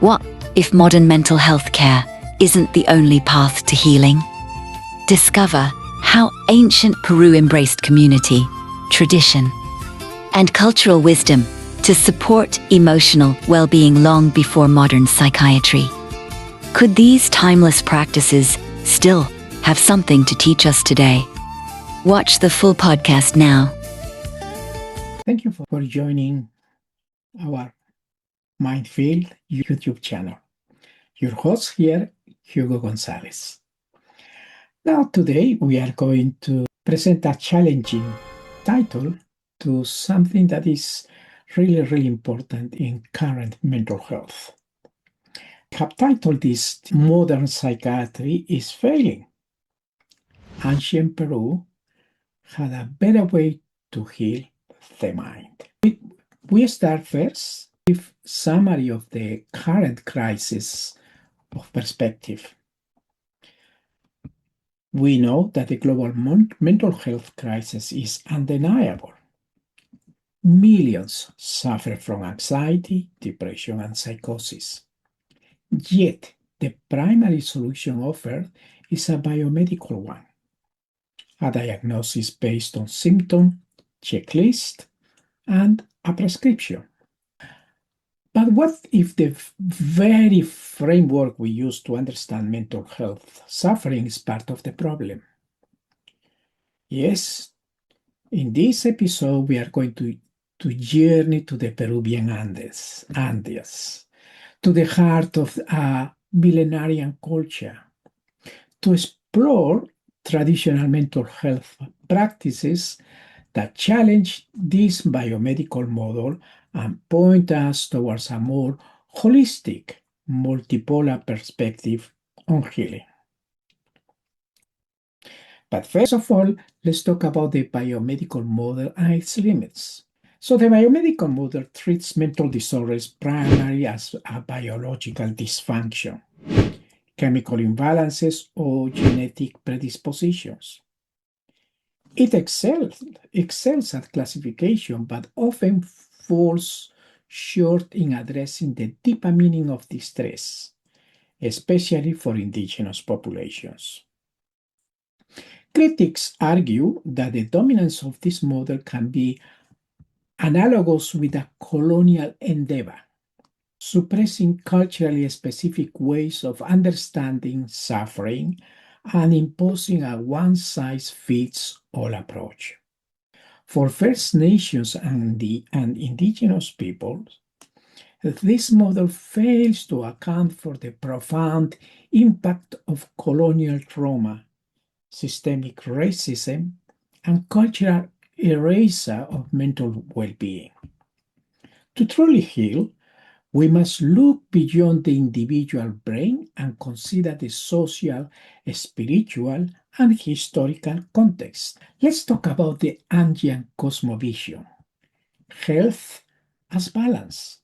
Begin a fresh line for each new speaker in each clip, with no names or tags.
What if modern mental health care isn't the only path to healing? Discover how ancient Peru embraced community, tradition, and cultural wisdom to support emotional well-being long before modern psychiatry. Could these timeless practices still have something to teach us today? Watch the full podcast now.
Thank you for joining our Mindfield YouTube channel. Your host here, Hugo Gonzalez. Now today we are going to present a challenging title to something that is really important in current mental health. I have titled this Modern Psychiatry is Failing. Ancient Peru had a better way to heal the mind. We start first with summary of the current crisis of perspective. We know that the global mental health crisis is undeniable. Millions suffer from anxiety, depression, and psychosis. Yet, the primary solution offered is a biomedical one, a diagnosis based on symptom, checklist, and a prescription. But what if the very framework we use to understand mental health suffering is part of the problem? Yes, in this episode we are going to journey to the Peruvian Andes, to the heart of a millenarian culture, to explore traditional mental health practices that challenge this biomedical model and point us towards a more holistic, multipolar perspective on healing. But first of all, let's talk about the biomedical model and its limits. So the biomedical model treats mental disorders primarily as a biological dysfunction, chemical imbalances, or genetic predispositions. It excels at classification, but often falls short in addressing the deeper meaning of distress, especially for indigenous populations. Critics argue that the dominance of this model can be analogous with a colonial endeavor, suppressing culturally specific ways of understanding suffering and imposing a one-size-fits-all approach. For First Nations and indigenous peoples, this model fails to account for the profound impact of colonial trauma, systemic racism, and cultural erasure of mental well-being. To truly heal, we must look beyond the individual brain and consider the social, spiritual, and historical context. Let's talk about the Andean cosmovision, health as balance.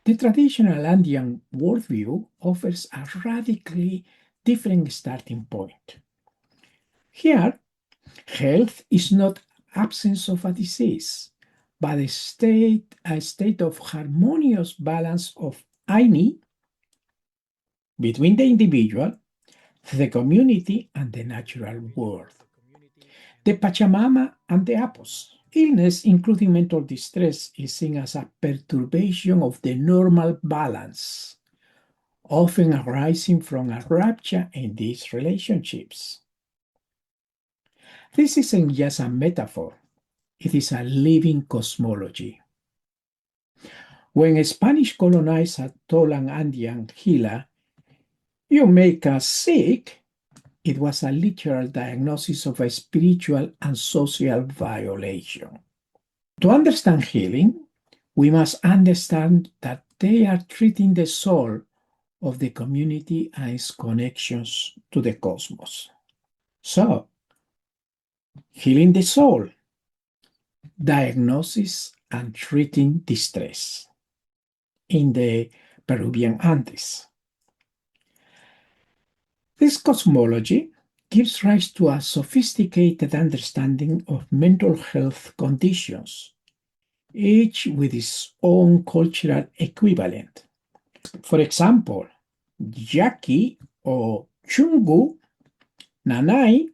The traditional Andean worldview offers a radically different starting point. Here, health is not absence of a disease, but a state of harmonious balance of Aini between the individual, the community, and the natural world. The Pachamama and the Apos. Illness, including mental distress, is seen as a perturbation of the normal balance, often arising from a rupture in these relationships. This isn't just a metaphor. It is a living cosmology. When a Spanish colonizer told an Andean healer, "You make us sick," it was a literal diagnosis of a spiritual and social violation. To understand healing, we must understand that they are treating the soul of the community and its connections to the cosmos. So, healing the soul, diagnosis and treating distress in the Peruvian Andes. This cosmology gives rise to a sophisticated understanding of mental health conditions, each with its own cultural equivalent. For example, Yaki or Chungu Nanai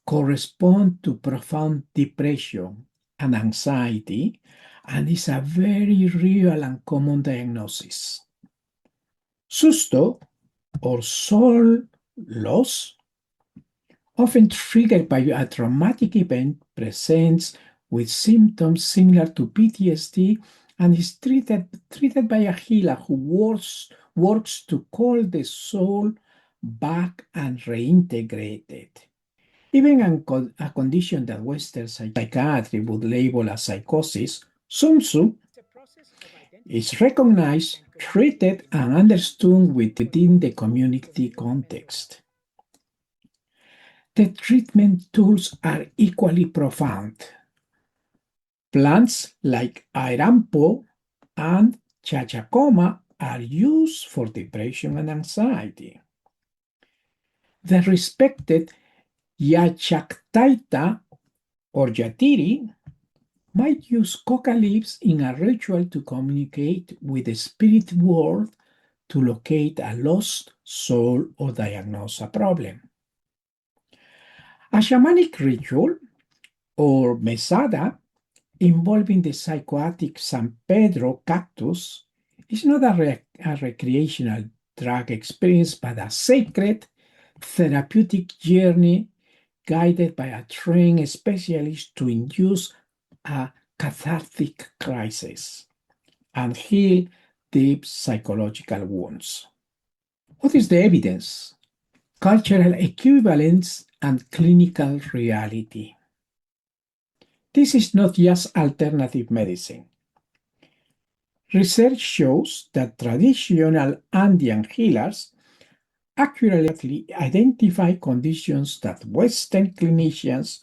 correspond to profound depression and anxiety, and is a very real and common diagnosis. Susto or soul loss, often triggered by a traumatic event, presents with symptoms similar to PTSD and is treated by a healer who works to call the soul back and reintegrate it. Even a condition that Western psychiatry would label as psychosis, Sun Tzu is recognized, treated, and understood within the community context. The treatment tools are equally profound. Plants like airampo and chachacoma are used for depression and anxiety. The respected Yachaktaita or Yatiri might use coca leaves in a ritual to communicate with the spirit world to locate a lost soul or diagnose a problem. A shamanic ritual or mesada involving the psychoactive San Pedro cactus is not a recreational drug experience, but a sacred therapeutic journey guided by a trained specialist to induce a cathartic crisis and heal deep psychological wounds. What is the evidence? Cultural equivalence and clinical reality. This is not just alternative medicine. Research shows that traditional Andean healers accurately identify conditions that Western clinicians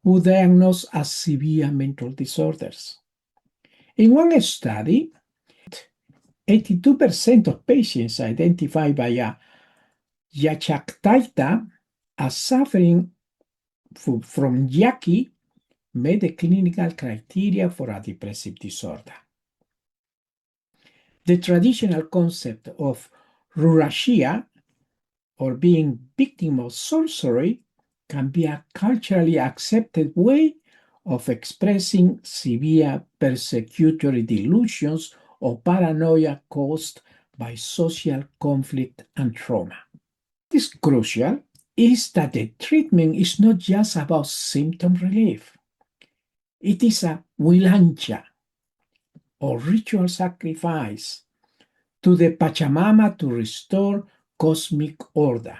would diagnose as severe mental disorders. In one study, 82% of patients identified by a Yachaktaita as suffering from Yaki met the clinical criteria for a depressive disorder. The traditional concept of rurashia, or being victim of sorcery, can be a culturally accepted way of expressing severe persecutory delusions or paranoia caused by social conflict and trauma. What is crucial is that the treatment is not just about symptom relief. It is a wilancha, or ritual sacrifice, to the Pachamama to restore cosmic order.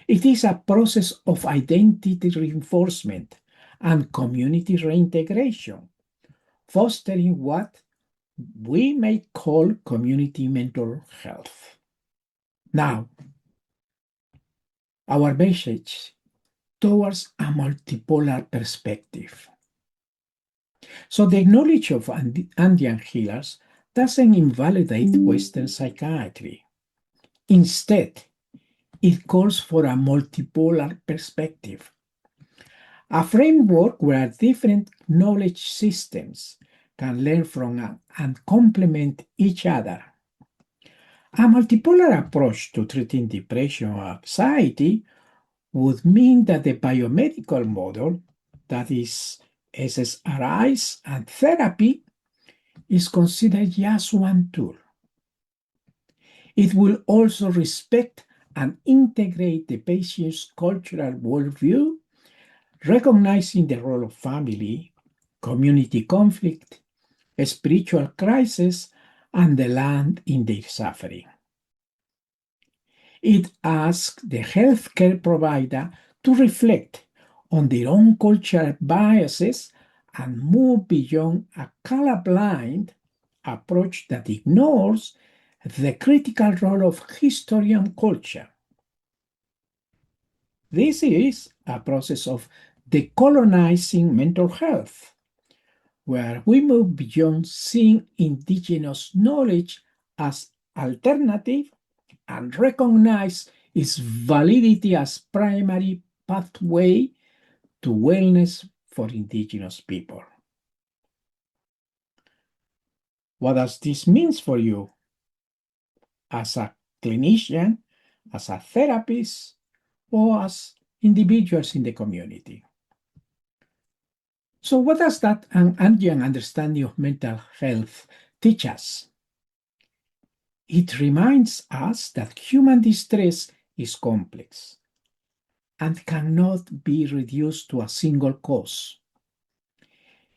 It is a process of identity reinforcement and community reintegration, fostering what we may call community mental health. Now, our message towards a multipolar perspective. So the knowledge of Andean healers doesn't invalidate Western psychiatry. Instead, it calls for a multipolar perspective, a framework where different knowledge systems can learn from and complement each other. A multipolar approach to treating depression or anxiety would mean that the biomedical model, that is SSRIs and therapy, is considered just one tool. It will also respect and integrate the patient's cultural worldview, recognizing the role of family, community conflict, spiritual crisis, and the land in their suffering. It asks the healthcare provider to reflect on their own cultural biases and move beyond a colorblind approach that ignores the critical role of history and culture. This is a process of decolonizing mental health, where we move beyond seeing indigenous knowledge as alternative and recognize its validity as primary pathway to wellness for indigenous people. What does this mean for you? as a clinician, as a therapist, or as individuals in the community. So what does that Andean understanding of mental health teach us? It reminds us that human distress is complex and cannot be reduced to a single cause.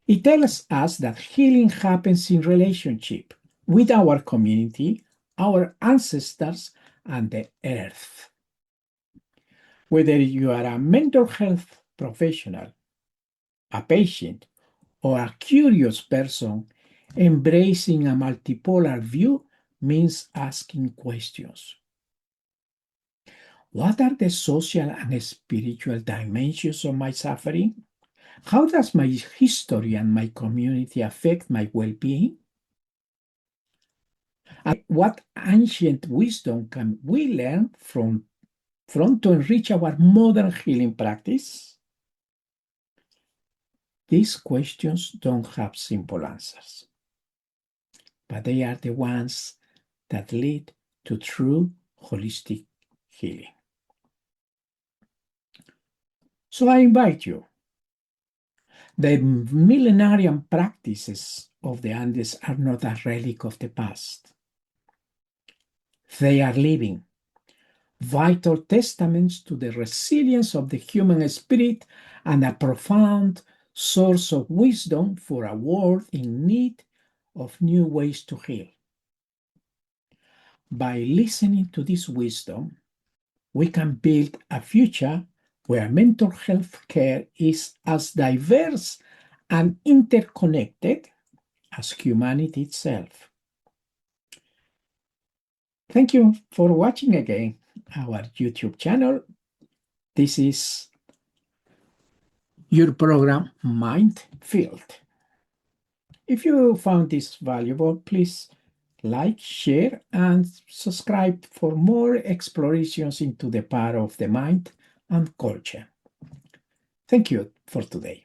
It tells us that healing happens in relationship with our community, our ancestors, and the earth. Whether you are a mental health professional, a patient, or a curious person, embracing a multipolar view means asking questions. What are the social and spiritual dimensions of my suffering? How does my history and my community affect my well-being? And what ancient wisdom can we learn from to enrich our modern healing practice? These questions don't have simple answers, but they are the ones that lead to true holistic healing. So I invite you. The millenarian practices of the Andes are not a relic of the past. They are living, vital testaments to the resilience of the human spirit and a profound source of wisdom for a world in need of new ways to heal. By listening to this wisdom, we can build a future where mental health care is as diverse and interconnected as humanity itself. Thank you for watching again our YouTube channel. This is your program, Mind Field. If you found this valuable, please like, share, and subscribe for more explorations into the power of the mind and culture. Thank you for today.